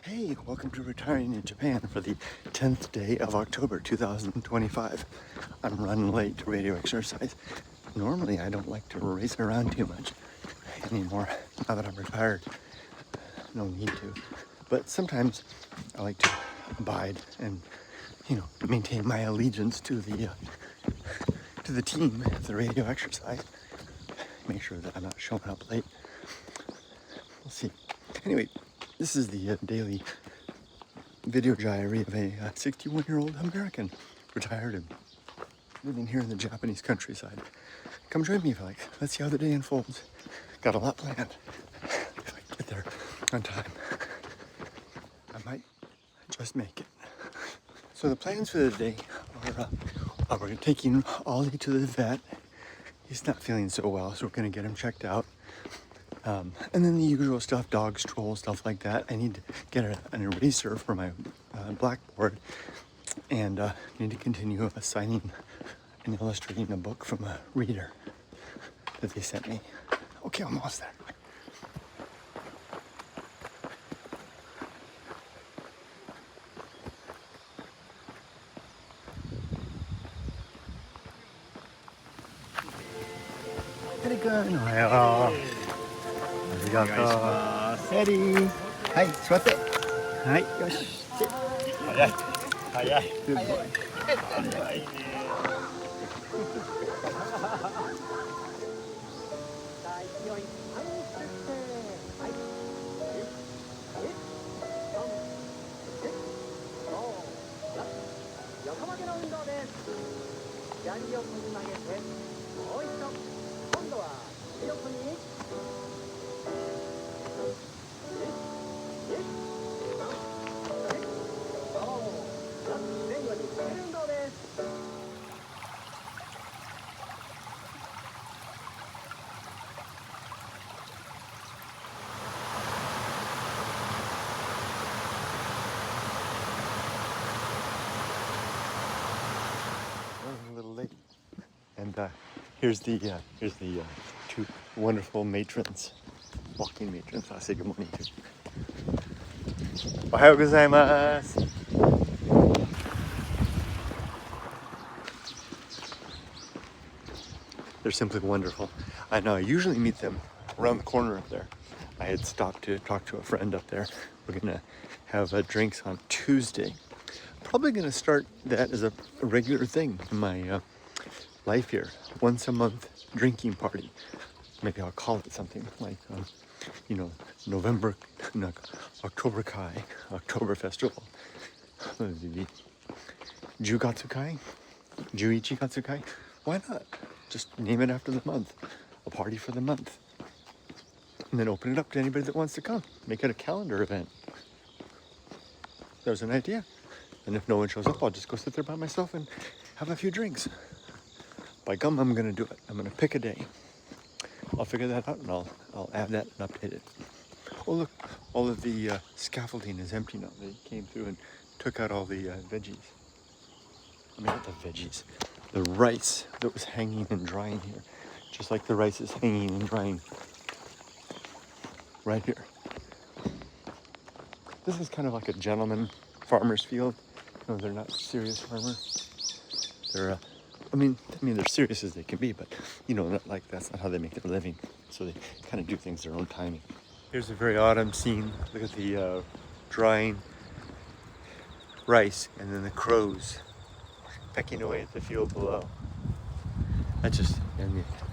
Hey, welcome to Retiring in Japan for the 10th day of October 2025. I'm running late to radio exercise. Normally I don't like to race around too much anymore, now that I'm retired. No need to. But sometimes I like to abide and, maintain my allegiance to the team, the radio exercise. Make sure that I'm not showing up late. We'll see. Anyway, this is the daily video diary of a 61-year-old American, retired and living here in the Japanese countryside. Come join me if you like. Let's see how the day unfolds. Got a lot planned. If I get there on time, I might just make it. So the plans for the day are we're taking Ollie to the vet. He's not feeling so well, so we're going to get him checked out. And then the usual stuff, dog stroll, stuff like that. I need to get an eraser for my blackboard, and need to continue assigning and illustrating a book from a reader that they sent me. Okay, I'm almost there. Ohayou. ありがとう。セリー。はい、座って。はい、よし。早い。早い。Good boy。早いね。横曲げの運動です。左横に曲げて、もう一度。今度は右横に。A little late, and here's the two wonderful matrons, walking matrons. I'll say good morning to. Ohayou gozaimasu. They're simply wonderful. I know I usually meet them around the corner up there. I had stopped to talk to a friend up there. We're gonna have drinks on Tuesday. Probably gonna start that as a regular thing in my life here. Once a month drinking party. Maybe I'll call it something like, October Kai, October Festival. Jugatsu Kai? Juichigatsu Kai? Why not? Just name it after the month. A party for the month. And then open it up to anybody that wants to come. Make it a calendar event. There's an idea. And if no one shows up, I'll just go sit there by myself and have a few drinks. By gum, I'm gonna do it. I'm gonna pick a day. I'll figure that out and I'll add that and update it. Oh look, all of the scaffolding is empty now. They came through and took out all the veggies. I mean, not the veggies. The rice that was hanging and drying here. Just like the rice is hanging and drying right here. This is kind of like a gentleman farmer's field. No, they're not serious farmers. They're, they're serious as they can be, but not like that's not how they make their living. So they kind of do things their own timing. Here's a very autumn scene. Look at the drying rice, and then the crows pecking away at the field below.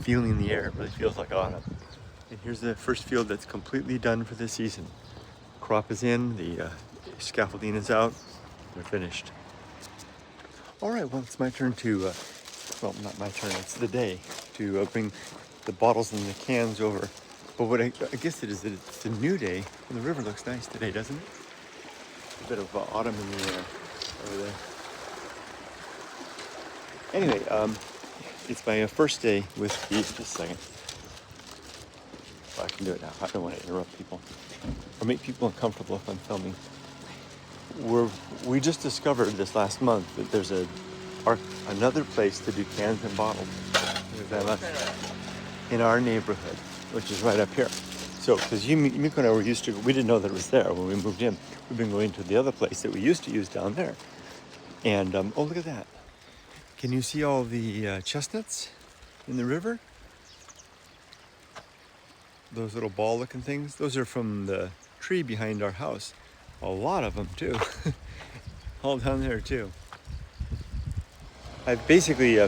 Feeling the air, it really feels like autumn. And here's the first field that's completely done for this season. Crop is in, the scaffolding is out, they're finished. All right, well, it's my turn to, not my turn, it's the day to bring the bottles and the cans over. But what I guess it is that it's a new day, and the river looks nice today, doesn't it? A bit of autumn in the air over there. Anyway, it's my first day with just a second. Well, I can do it now. I don't want to interrupt people or make people uncomfortable if I'm filming. We just discovered this last month that there's another place to do cans and bottles in our neighborhood, which is right up here. So, because Yumiko and I were used to, we didn't know that it was there when we moved in. We've been going to the other place that we used to use down there. And, oh, look at that. Can you see all the chestnuts in the river? Those little ball-looking things? Those are from the tree behind our house. A lot of them, too. All down there, too. I've basically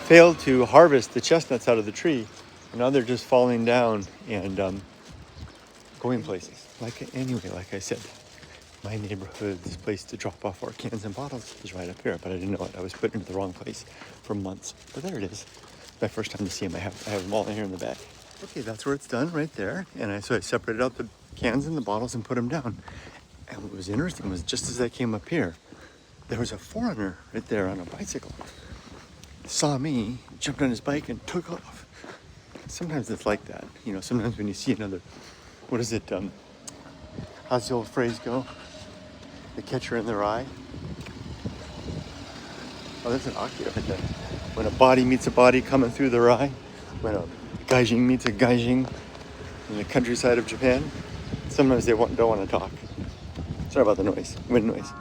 failed to harvest the chestnuts out of the tree. And now they're just falling down and going places. Anyway, like I said, my neighborhood's place to drop off our cans and bottles is right up here, but I didn't know it. I was putting it in the wrong place for months. But there it is. My first time to see them. I have them all in here in the back. Okay, that's where it's done, right there. And so I separated out the cans and the bottles and put them down. And what was interesting was just as I came up here, there was a foreigner right there on a bicycle. Saw me, jumped on his bike and took off. Sometimes it's like that. You know, sometimes when you see another, what is it? How's the old phrase go? The catcher in their eye. Oh, that's an Akira right there. When a body meets a body coming through their eye. When a gaijin meets a gaijin in the countryside of Japan. Sometimes they don't want to talk. Sorry about the noise, wind noise.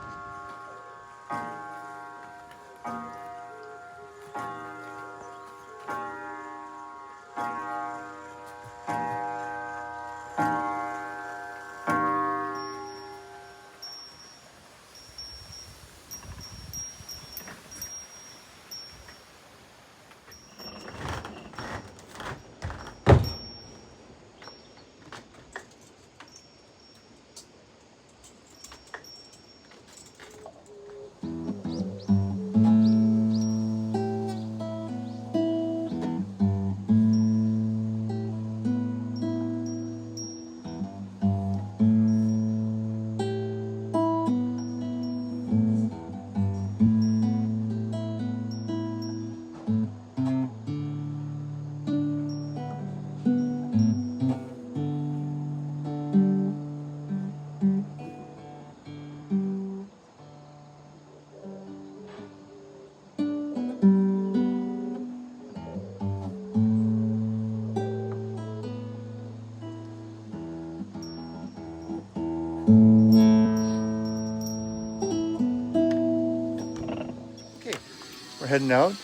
We're heading out,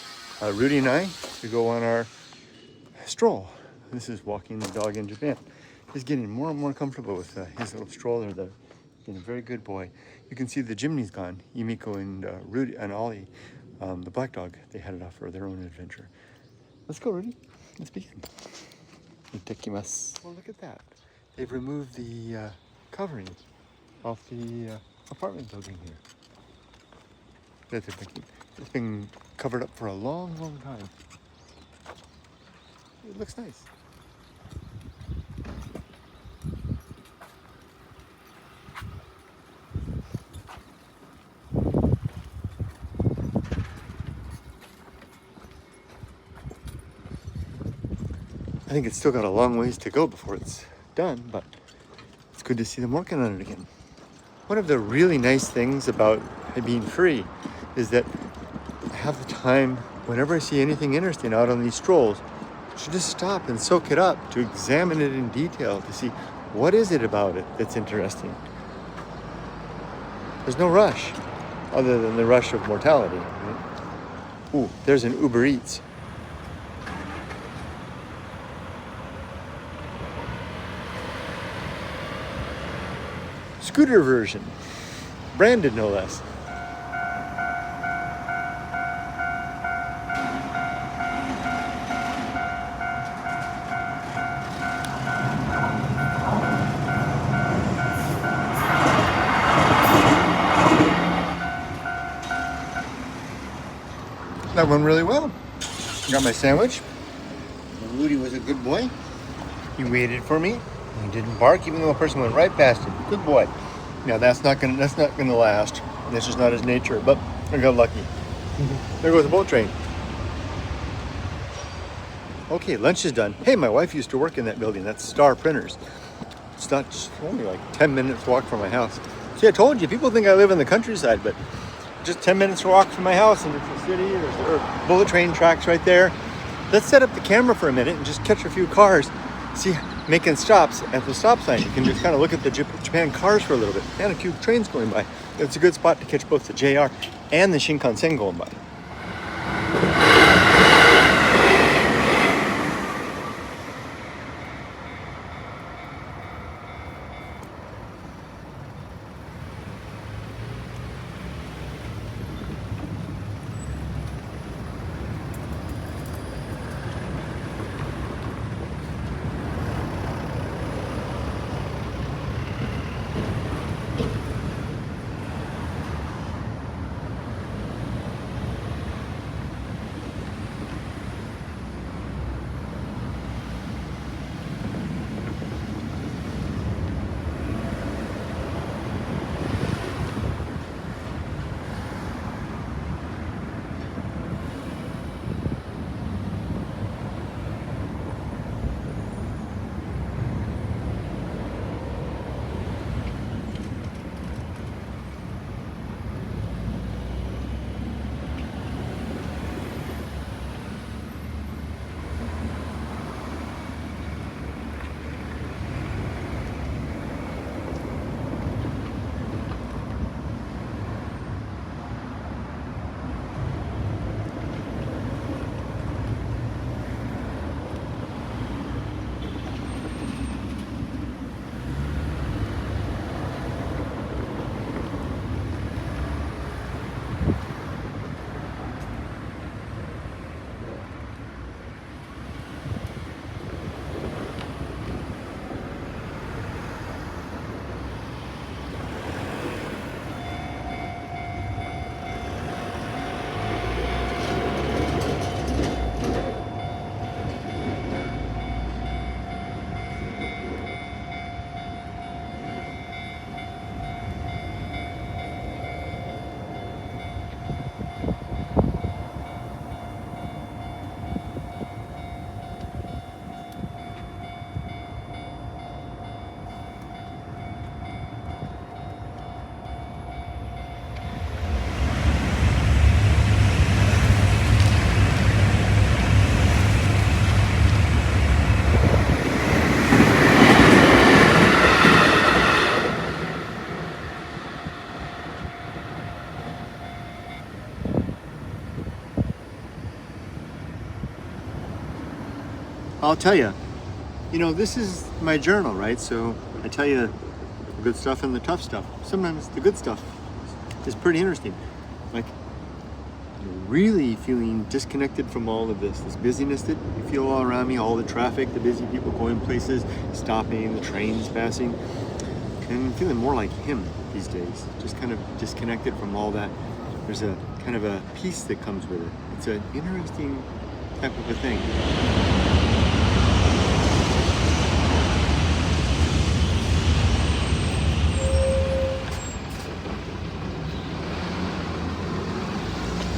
Rudy and I, to go on our stroll. This is walking the dog in Japan. He's getting more and more comfortable with his little stroller there. Being a very good boy. You can see the Jimny's gone. Yumiko and Rudy and Ollie, the black dog, they headed off for their own adventure. Let's go, Rudy. Let's begin. Itakimasu. Well, look at that. They've removed the covering off the apartment building here. It's been covered up for a long, long time. It looks nice. I think it's still got a long ways to go before it's done, but it's good to see them working on it again. One of the really nice things about being free is that I have the time, whenever I see anything interesting out on these strolls, to just stop and soak it up, to examine it in detail, to see what is it about it that's interesting. There's no rush, other than the rush of mortality. Right? Ooh, there's an Uber Eats. Scooter version, branded no less. That went really well. Got my sandwich. Rudy was a good boy. He waited for me. He didn't bark, even though a person went right past him. Good boy. Now that's not gonna last. That's just not his nature. But I got lucky. There goes the boat train. Okay, lunch is done. Hey, my wife used to work in that building. That's Star Printers. It's only like 10 minutes walk from my house. See, I told you, people think I live in the countryside, but just 10 minutes walk from my house, and it's a city. There are bullet train tracks right there. Let's set up the camera for a minute and just catch a few cars. See making stops at the stop sign. You can just kind of look at the Japan cars for a little bit and a few trains going by. It's a good spot to catch both the JR and the Shinkansen going by. I'll tell you, this is my journal, right? So I tell you the good stuff and the tough stuff. Sometimes the good stuff is pretty interesting. Like really feeling disconnected from all of this busyness that you feel all around me, all the traffic, the busy people going places, stopping, the trains passing, and feeling more like him these days, just kind of disconnected from all that. There's a kind of a peace that comes with it. It's an interesting type of a thing.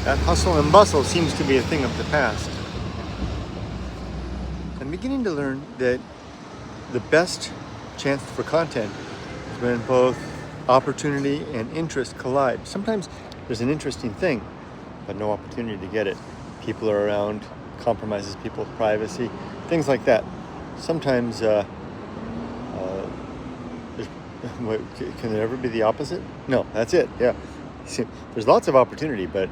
That hustle and bustle seems to be a thing of the past. I'm beginning to learn that the best chance for content is when both opportunity and interest collide. Sometimes there's an interesting thing, but no opportunity to get it. People are around, compromises people's privacy, things like that. Sometimes, can there ever be the opposite? No, that's it, yeah. See, there's lots of opportunity, but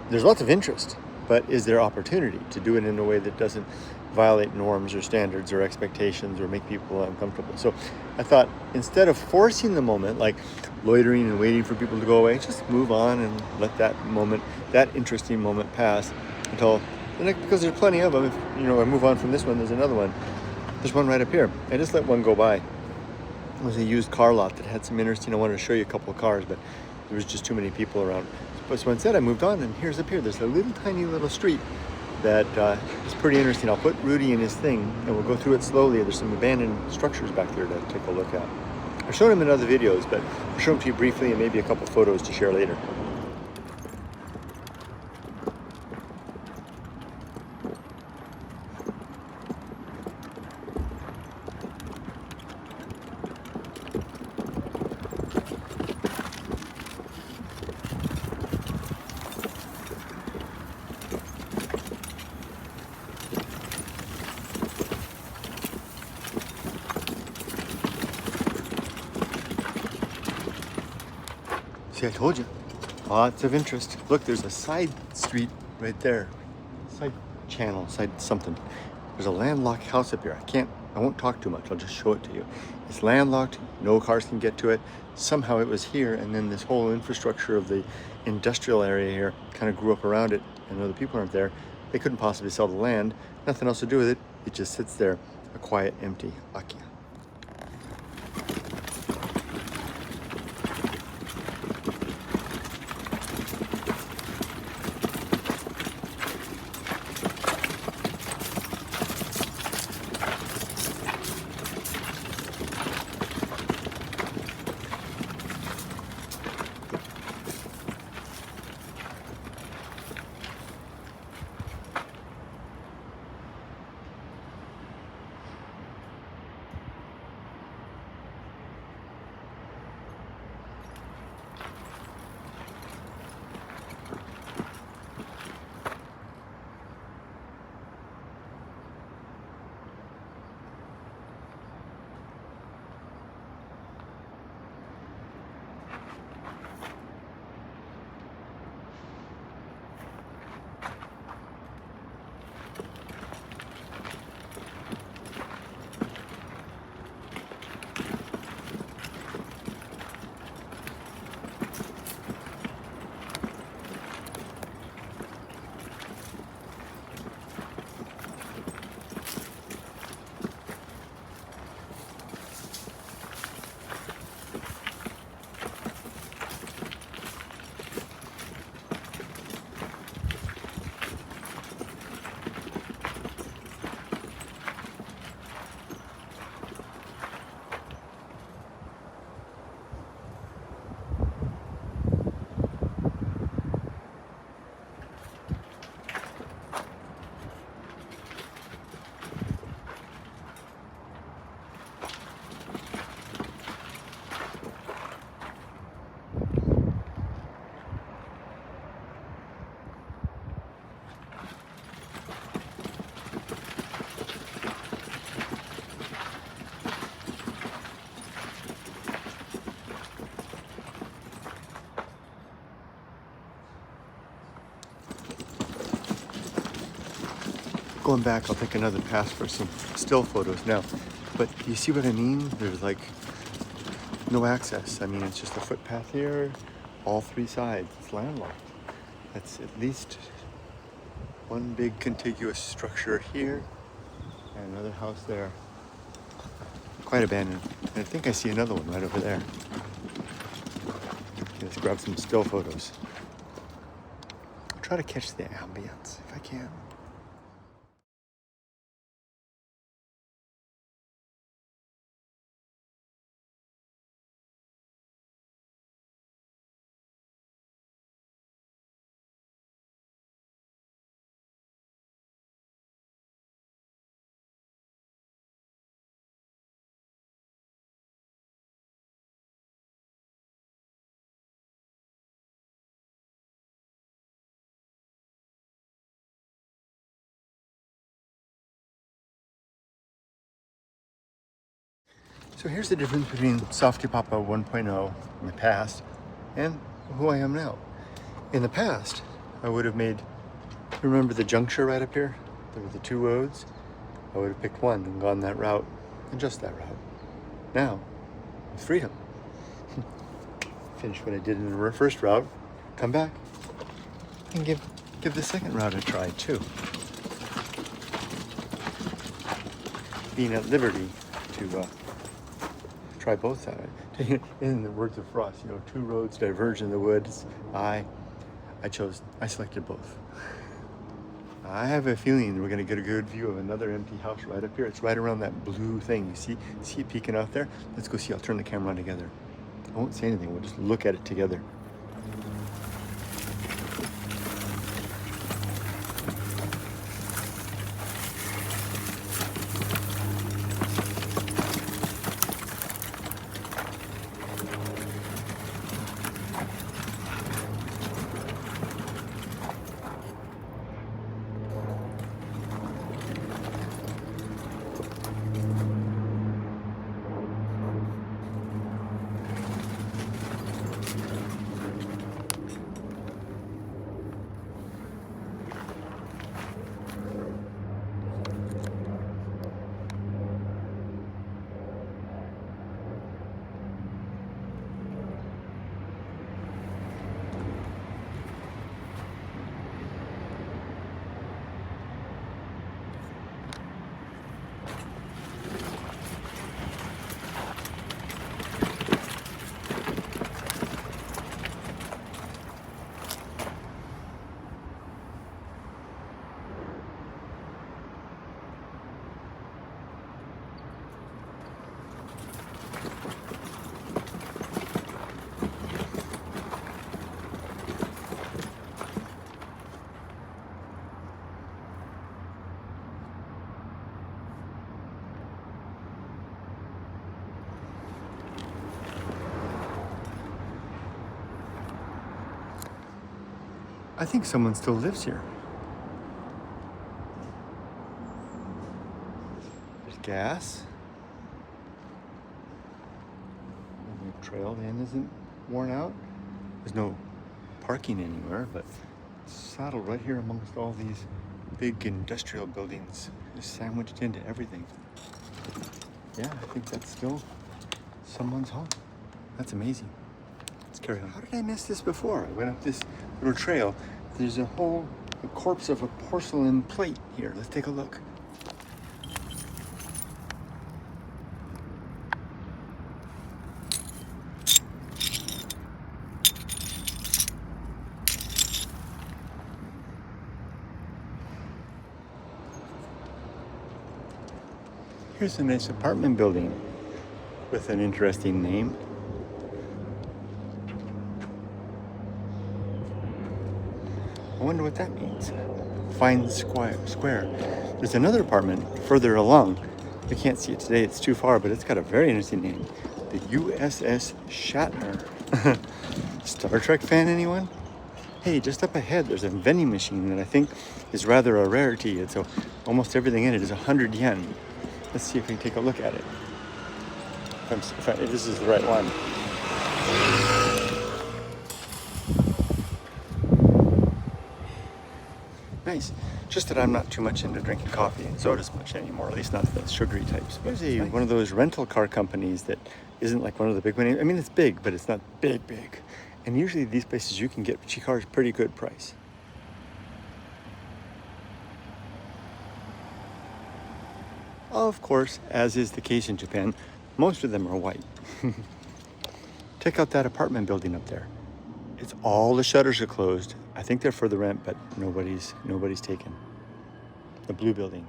there's lots of interest, but is there opportunity to do it in a way that doesn't violate norms or standards or expectations or make people uncomfortable? So I thought, instead of forcing the moment, like loitering and waiting for people to go away, just move on and let that moment, that interesting moment pass until the next, because there's plenty of them. If I move on from this one, there's another one. There's one right up here. I just let one go by. It was a used car lot that had some interesting, I wanted to show you a couple of cars, but there was just too many people around. So instead I moved on, and here's up here, there's a little tiny little street that is pretty interesting. I'll put Rudy in his thing and we'll go through it slowly. There's some abandoned structures back there to take a look at. I've shown him in other videos, but I'll show them to you briefly and maybe a couple photos to share later. See, I told you. Lots of interest. Look, there's a side street right there. Side channel, side something. There's a landlocked house up here. I won't talk too much. I'll just show it to you. It's landlocked. No cars can get to it. Somehow it was here, and then this whole infrastructure of the industrial area here kind of grew up around it. And though the people aren't there, they couldn't possibly sell the land. Nothing else to do with it. It just sits there, a quiet, empty Akia. Going back, I'll take another pass for some still photos now. But do you see what I mean? There's like no access. I mean, it's just a footpath here, all three sides. It's landlocked. That's at least one big contiguous structure here and another house there. Quite abandoned. And I think I see another one right over there. Okay, let's grab some still photos. I'll try to catch the ambience if I can. So here's the difference between softypapa 1.0 in the past and who I am now. In the past, I would have made, remember the juncture right up here? There were the two roads. I would have picked one and gone that route, and just that route. Now, with freedom. Finish what I did in the first route, come back, and give the second route a try too. Being at liberty to try both sides. In the words of Frost, two roads diverge in the woods. I selected both. I have a feeling we're gonna get a good view of another empty house right up here. It's right around that blue thing. You see it peeking out there? Let's go see. I'll turn the camera on together. I won't say anything, we'll just look at it together. I think someone still lives here. There's gas. The trail then isn't worn out. There's no parking anywhere, but saddled right here amongst all these big industrial buildings, just sandwiched into everything. Yeah, I think that's still someone's home. That's amazing. Let's carry on. How did I miss this before? I went up this little trail. There's a corpse of a porcelain plate here. Let's take a look. Here's a nice apartment building with an interesting name. I wonder what that means. Fine Square. There's another apartment further along. I can't see it today, it's too far, but it's got a very interesting name. The USS Shatner. Star Trek fan, anyone? Hey, just up ahead, there's a vending machine that I think is rather a rarity. It's almost everything in it is 100 yen. Let's see if we can take a look at it. If this is the right one. Nice. Just that I'm not too much into drinking coffee and sodas much anymore, at least not the sugary types. But there's one of those rental car companies that isn't like one of the big ones. I mean, it's big, but it's not big. And usually these places you can get cars pretty good price. Of course, as is the case in Japan, most of them are white. Check out that apartment building up there. It's all the shutters are closed. I think they're for the rent, but nobody's taken. The blue building.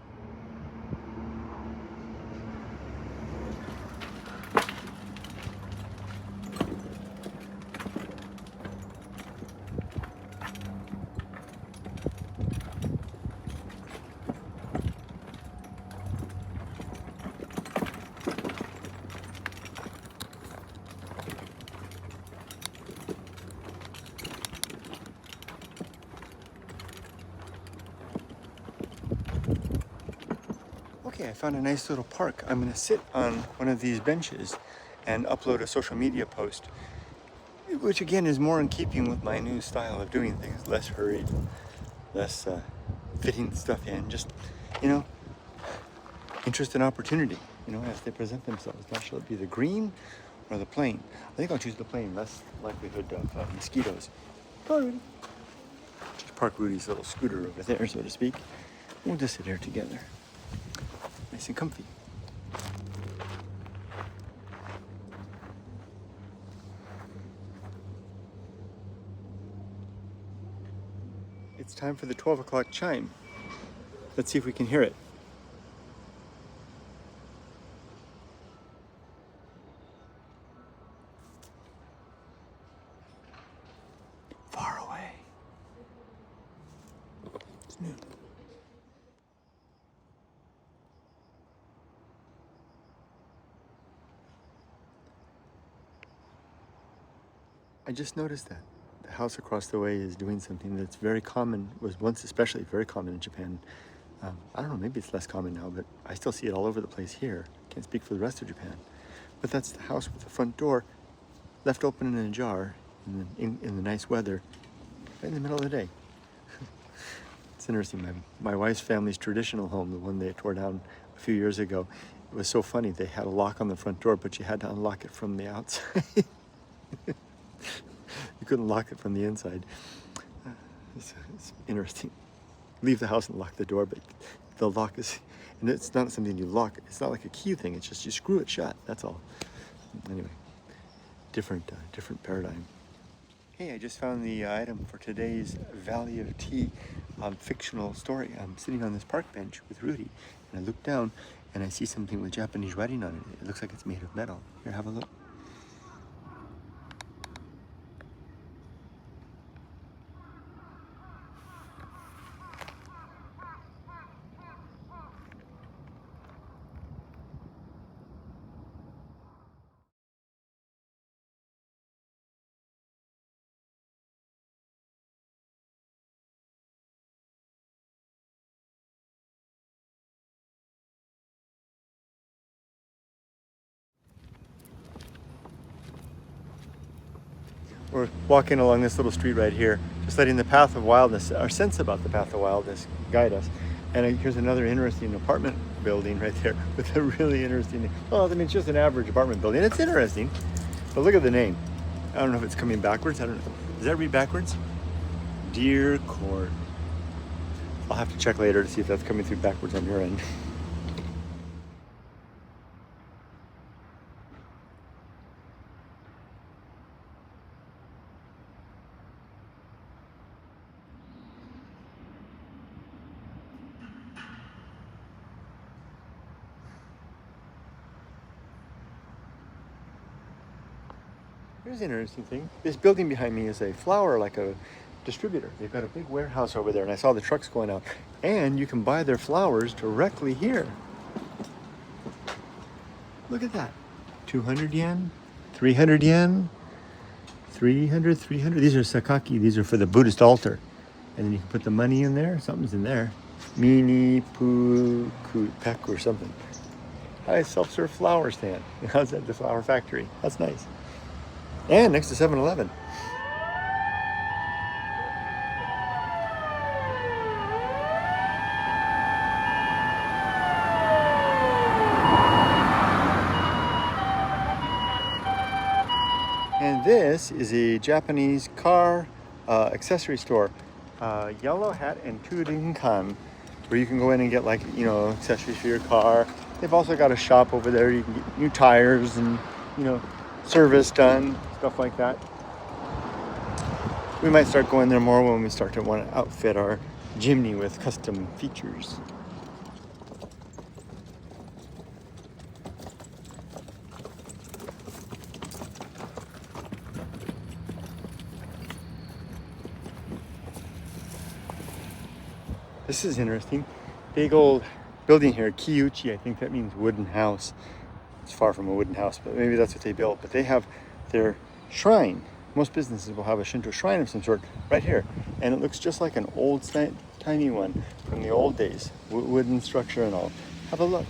Okay, I found a nice little park. I'm gonna sit on one of these benches and upload a social media post, which again is more in keeping with my new style of doing things. Less hurried, less fitting stuff in, just, interest and opportunity, as they present themselves. Now, shall it be the green or the plain? I think I'll choose the plain, less likelihood of mosquitoes. Alrighty. Just park Rudy's little scooter over there, so to speak. We'll just sit here together. Nice and comfy. It's time for the 12 o'clock chime. Let's see if we can hear it. Far away. It's noon. I just noticed that the house across the way is doing something that's very common, was once especially very common in Japan. I don't know, maybe it's less common now, but I still see it all over the place here. Can't speak for the rest of Japan. But that's the house with the front door left open and ajar in the nice weather right in the middle of the day. It's interesting. My wife's family's traditional home, the one they tore down a few years ago, it was so funny. They had a lock on the front door, but you had to unlock it from the outside. You couldn't lock it from the inside. It's interesting. Leave the house and lock the door, but the lock is, and it's not something you lock. It's not like a key thing. It's just you screw it shut. That's all. Anyway, different paradigm. Hey, I just found the item for today's Valley of Tea fictional story. I'm sitting on this park bench with Rudy, and I look down and I see something with Japanese writing on it. It looks like it's made of metal. Here, have a look. We're walking along this little street right here, just letting the path of wildness, our sense about the path of wildness, guide us. And here's another interesting apartment building right there with a really interesting, well, I mean, it's just an average apartment building. It's interesting, but look at the name. I don't know if it's coming backwards. I don't know. Does that read backwards? Deer Court. I'll have to check later to see if that's coming through backwards on your end. Here's an interesting thing. This building behind me is a flower, like a distributor. They've got a big warehouse over there, and I saw the trucks going out. And you can buy their flowers directly here. Look at that. 200 yen, 300 yen, 300, 300. These are sakaki. These are for the Buddhist altar. And then you can put the money in there. Something's in there. Mini pek or something. Hi, self-serve flower stand. How's that? The flower factory. That's nice. And next to 7-Eleven. And this is a Japanese car accessory store. Yellow Hat and Turinkan, where you can go in and get, like, you know, accessories for your car. They've also got a shop over there. You can get new tires and, you know, service done, stuff like that. We might start going there more when we start to want to outfit our Jimny with custom features. This is interesting. Big old building here, Kiyuchi. I think that means wooden house. It's far from a wooden house, but maybe that's what they built. But they have their shrine. Most businesses will have a Shinto shrine of some sort right here. And it looks just like an old tiny one from the old days. Wooden structure and all. Have a look.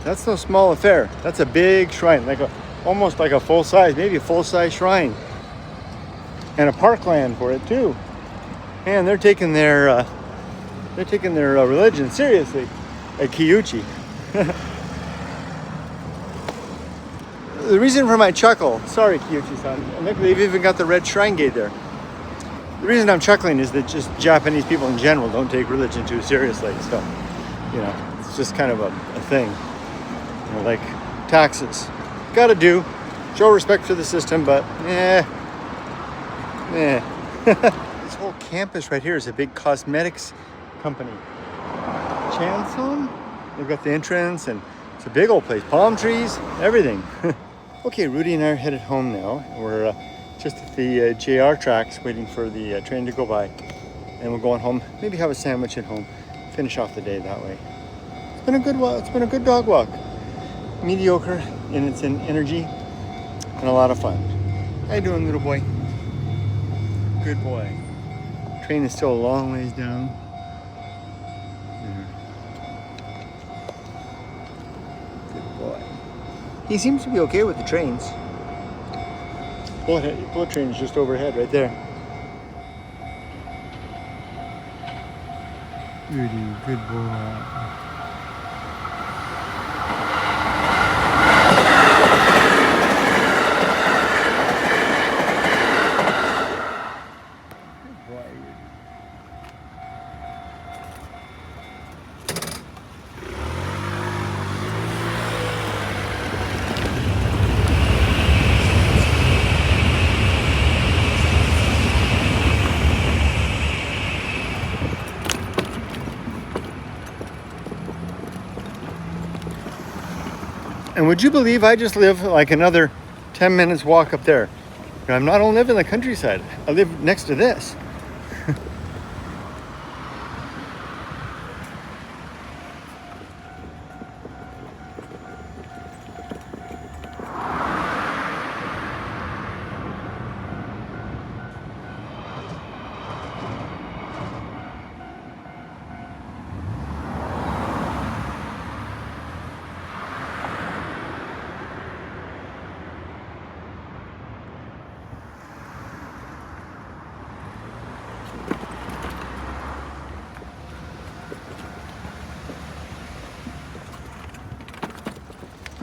That's no small affair. That's a big shrine, almost like a full-size, maybe a full-size shrine. And a parkland for it too. And they're taking their religion seriously at Kiyuchi. The reason for my chuckle, sorry Kiyuchi-san, and look, they've even got the red shrine gate there. The reason I'm chuckling is that just Japanese people in general don't take religion too seriously. So, you know, it's just kind of a thing. You know, like taxes. Gotta do. Show respect for the system, but This whole campus right here is a big cosmetics company. Chanson? They've got the entrance, and it's a big old place. Palm trees, everything. Okay, Rudy and I are headed home now. We're just at the JR tracks waiting for the train to go by. And we're going home, maybe have a sandwich at home, finish off the day that way. It's been a good walk. It's been a good dog walk. Mediocre in its energy and a lot of fun. How you doing, little boy? Good boy. Train is still a long ways down. Good boy. He seems to be okay with the trains. Bullet train is just overhead right there. Rudy, good boy. And would you believe I just live like another 10 minutes walk up there? And I'm not don't live in the countryside. I live next to this.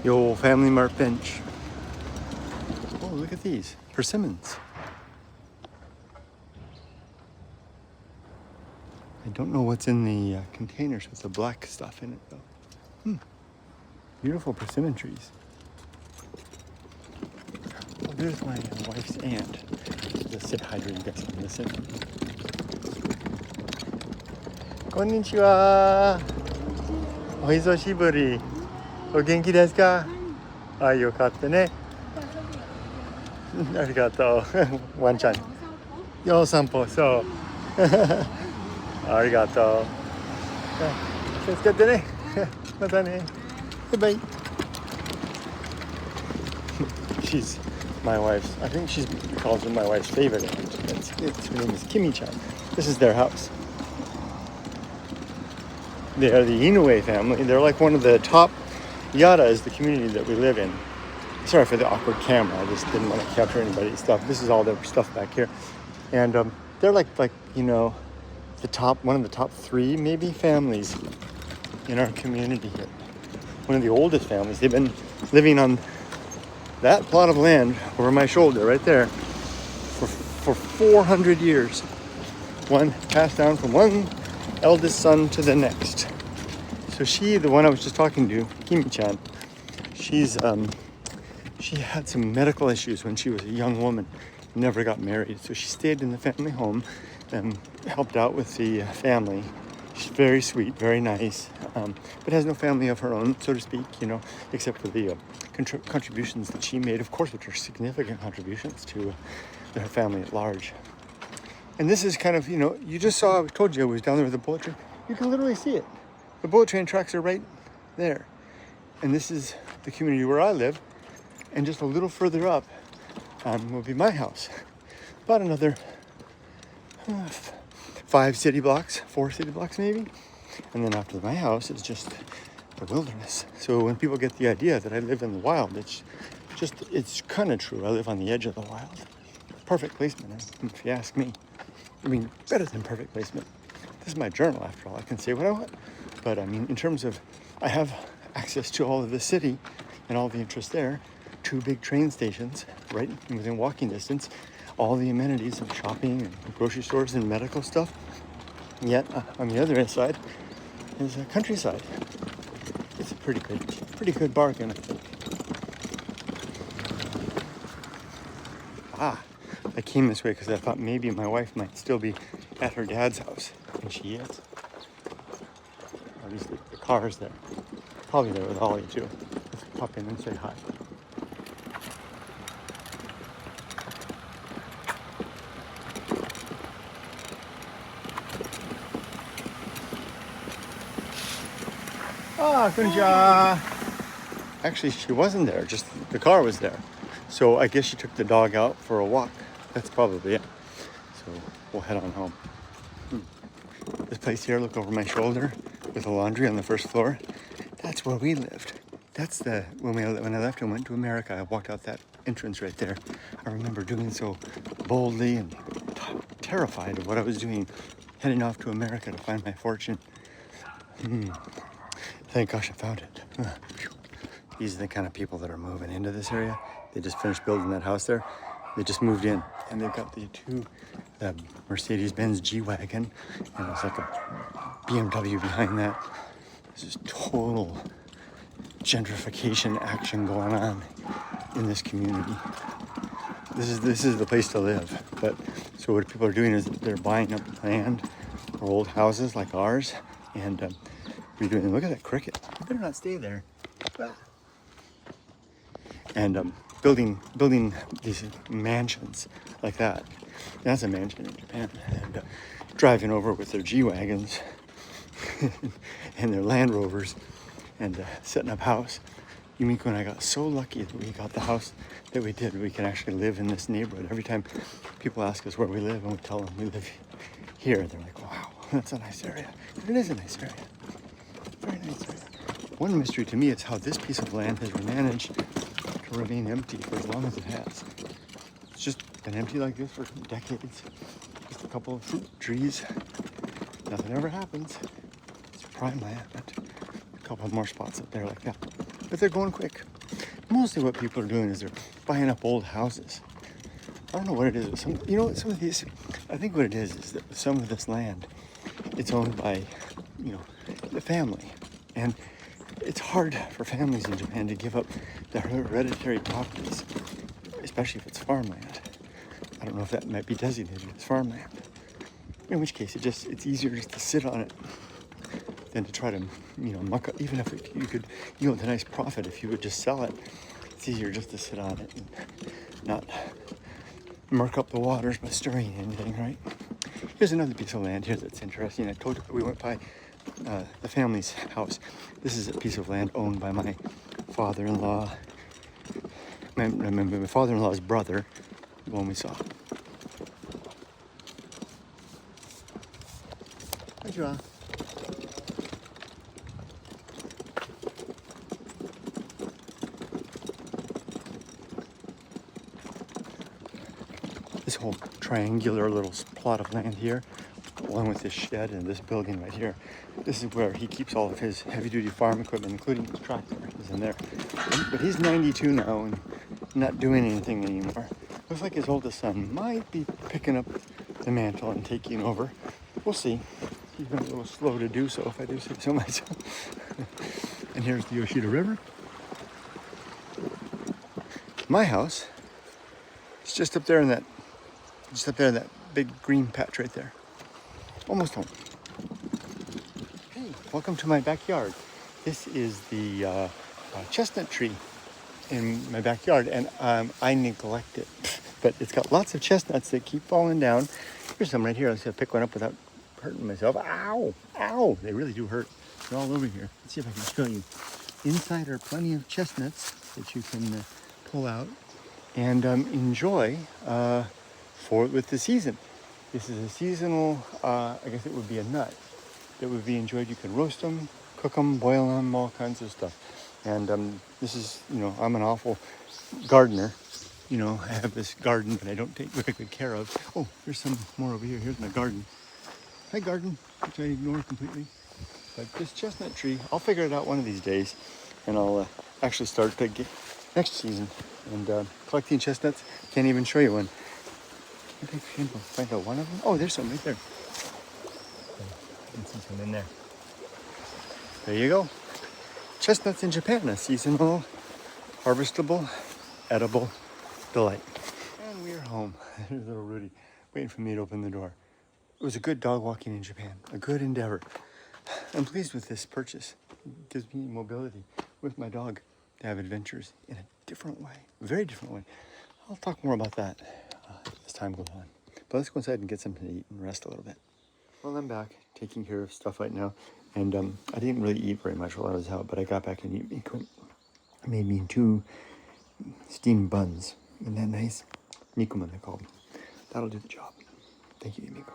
The old Family Mart bench. Oh, look at these. Persimmons. I don't know what's in the containers with the black stuff in it though. Beautiful persimmon trees. Oh, there's my wife's aunt. Just say hi to you guys and listen. Konnichiwa. お久しぶり。お元気ですか？あ、よかったね。ありがとう。ワンちゃん。よう散歩、そう。ありがとう。気をつけてね。またね。バイバイ。She's my wife's, I think she calls her my wife's favorite aunt. Her name is Kimi-chan. This is their house. They are the Inoue family. They're like one of the top. Yada is the community that we live in. Sorry for the awkward camera. I just didn't want to capture anybody's stuff. This is all their stuff back here. And they're like you know, one of the top 3 maybe families in our community here. One of the oldest families. They've been living on that plot of land over my shoulder right there for 400 years. One passed down from one eldest son to the next. So she, the one I was just talking to, Kimi-chan, she had some medical issues when she was a young woman, never got married. So she stayed in the family home and helped out with the family. She's very sweet, very nice, but has no family of her own, so to speak, you know, except for the contributions that she made, of course, which are significant contributions to her family at large. And this is kind of, you know, you just saw, I told you I was down there with the bullet train. You can literally see it. The bullet train tracks are right there. And this is the community where I live. And just a little further up will be my house. About another 4 city blocks maybe. And then after my house is just the wilderness. So when people get the idea that I live in the wild, it's kind of true. I live on the edge of the wild. Perfect placement, if you ask me. I mean, better than perfect placement. This is my journal, after all. I can say what I want. But I mean, in terms of, I have access to all of the city and all the interest there. 2 big train stations, right within walking distance. All the amenities of shopping and grocery stores and medical stuff. Yet, on the other side is a countryside. It's a pretty good bargain, I think. I came this way because I thought maybe my wife might still be at her dad's house. And she is. At least the car is there. Probably there with Ollie too. Let's pop in and say hi. Konnichiwa. Actually, she wasn't there, just the car was there. So I guess she took the dog out for a walk. That's probably it. So we'll head on home. This place here, look over my shoulder with the laundry on the first floor. That's where we lived. That's when I left and went to America, I walked out that entrance right there. I remember doing so boldly and terrified of what I was doing, heading off to America to find my fortune. Thank gosh I found it. These are the kind of people that are moving into this area. They just finished building that house there. They just moved in, and they've got the Mercedes-Benz G-Wagon, and it's like a BMW behind that. There's just total gentrification action going on in this community. This is the place to live. But so what people are doing is they're buying up land or old houses like ours, and redoing. Look at that cricket. You better not stay there. And building these mansions like that. That's a mansion in Japan. And driving over with their G-Wagons and their Land Rovers and setting up house. Yumiko and I got so lucky that we got the house that we did. We can actually live in this neighborhood. Every time people ask us where we live and we tell them we live here, they're like, wow, that's a nice area. It is a nice area. Very nice area. One mystery to me is how this piece of land has managed to remain empty for as long as it has. It's just been empty like this for decades. Just a couple of fruit trees. Nothing ever happens. It's prime land. A couple more spots up there like that. But they're going quick. Mostly what people are doing is they're buying up old houses. I don't know what it is. Some of these, I think what it is that some of this land, it's owned by, the family. And it's hard for families in Japan to give up their hereditary properties, especially if it's farmland. I don't know if that might be designated as farmland. In which case, it's easier just to sit on it than to try to, muck up. Even if you could, with a nice profit, if you would just sell it, it's easier just to sit on it and not murk up the waters by stirring anything, right? Here's another piece of land here that's interesting. I told you we went by the family's house. This is a piece of land owned by my father-in-law, my father-in-law's brother, the one we saw. Konnichiwa. This whole triangular little plot of land here, along with this shed and this building right here, this is where he keeps all of his heavy-duty farm equipment, including the tractor is in there. But he's 92 now and not doing anything anymore. Looks like his oldest son might be picking up the mantle and taking over. We'll see. He's been a little slow to do so, if I do say so myself. And here's the Yoshida River. My house is just up there in that big green patch right there. Almost home. Hey, welcome to my backyard. This is the chestnut tree in my backyard, and I neglect it. But it's got lots of chestnuts that keep falling down. Here's some right here. Let's pick one up without hurting myself. Ow! Ow! They really do hurt. They're all over here. Let's see if I can show you. Inside are plenty of chestnuts that you can pull out and enjoy with the season. This is a seasonal, I guess it would be a nut that would be enjoyed. You can roast them, cook them, boil them, all kinds of stuff. And this is, I'm an awful gardener. I have this garden that I don't take very good care of. Oh, there's some more over here. Here's my garden. Hi, garden, which I ignore completely. But this chestnut tree, I'll figure it out one of these days. And I'll actually start next season. And collecting chestnuts, can't even show you one. I think I'll find out one of them. Oh, there's some right there. I can see some in there. There you go. Chestnuts in Japan, a seasonal, harvestable, edible delight. And we're home. There's little Rudy waiting for me to open the door. It was a good dog walking in Japan, a good endeavor. I'm pleased with this purchase. It gives me mobility with my dog to have adventures in a different way, a very different way. I'll talk more about that as time goes on. But let's go inside and get something to eat and rest a little bit. Well, I'm back taking care of stuff right now. And I didn't really eat very much while I was out, but I got back and Yumiko made me 2 steamed buns. Isn't that nice? Nikuman, they call them. That'll do the job. Thank you, Yumiko.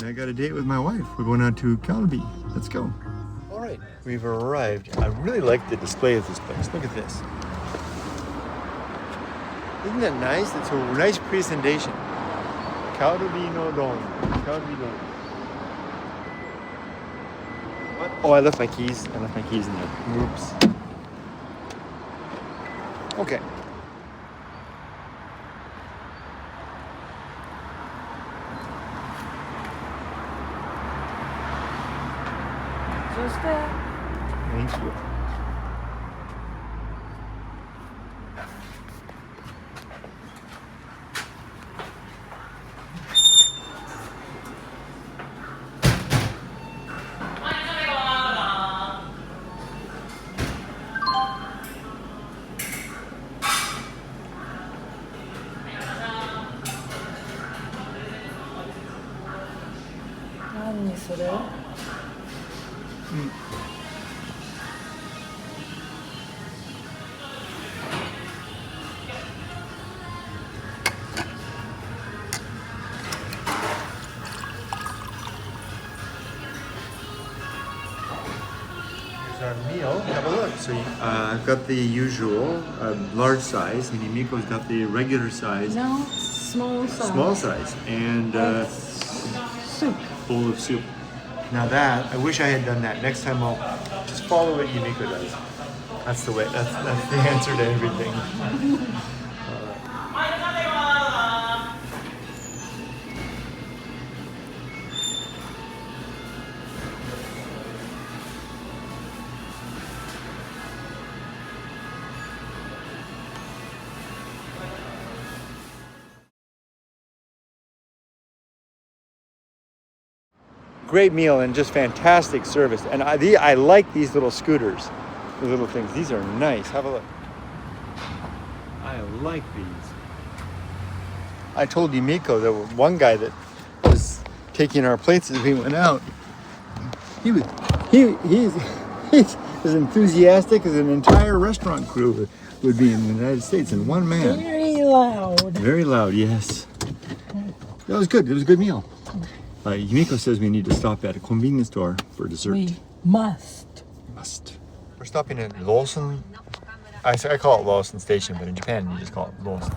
I got a date with my wife. We're going out to Calvi. Let's go. All right, we've arrived. I really like the display of this place. Look at this. Isn't that nice? It's a nice presentation. Calvi no don. Calvi don. What? Oh, I left my keys. I left my keys in there. Oops. Okay. Thank you. our meal. Have a look. So I've got the usual large size, and Yumiko's got the regular size. No, small size. Small size, and soup. bowl of soup. Now that, I wish I had done that. Next time I'll just follow what Yumiko does. That's the way, that's the answer to everything. Great meal and just fantastic service. And I like these little scooters, the little things. These are nice. Have a look. I like these. I told Yumiko, there was one guy that was taking our plates as we went out. He's as enthusiastic as an entire restaurant crew would be in the United States in one man. Very loud. Very loud, yes. That was good. It was a good meal. Yumiko says we need to stop at a convenience store for dessert. We must. We're stopping at Lawson. I call it Lawson Station, but in Japan you just call it Lawson.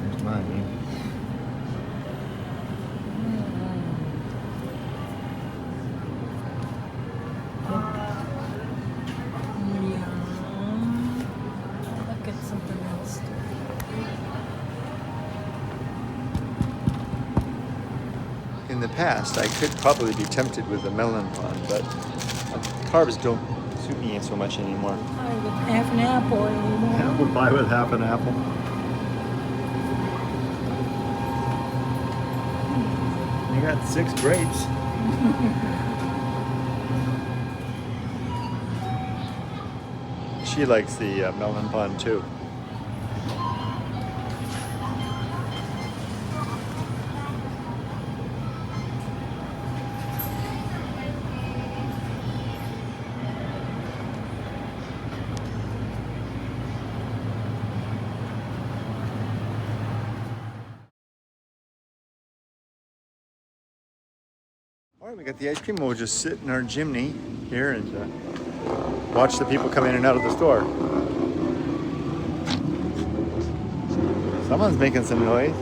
There's mine. Look at something else. In the past, I could probably be tempted with the melon pond, but carbs don't suit me so much anymore. Pie with half an apple anymore. Apple pie with half an apple. You got 6 grapes. She likes the melon pond too. All right, we got the ice cream. We'll just sit in our chimney here and watch the people come in and out of the store. Someone's making some noise.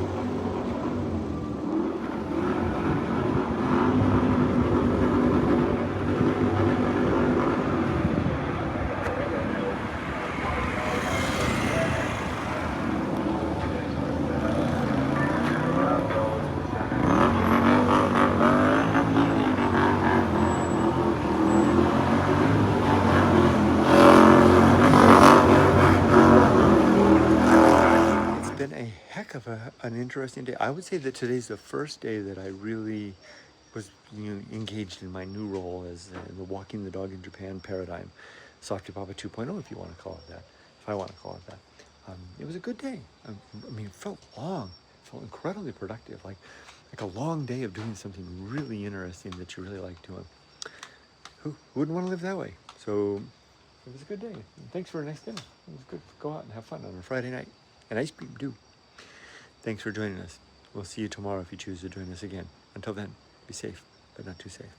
Of an interesting day. I would say that today's the first day that I really was engaged in my new role as the walking the dog in Japan paradigm, softypapa 2.0, if you want to call it that, if I want to call it that. It was a good day. I mean, it felt long, it felt incredibly productive, like a long day of doing something really interesting that you really like doing. Who wouldn't want to live that way? So it was a good day. Thanks for a nice dinner. It was good to go out and have fun on a Friday night. And ice cream too. Thanks for joining us. We'll see you tomorrow if you choose to join us again. Until then, be safe, but not too safe.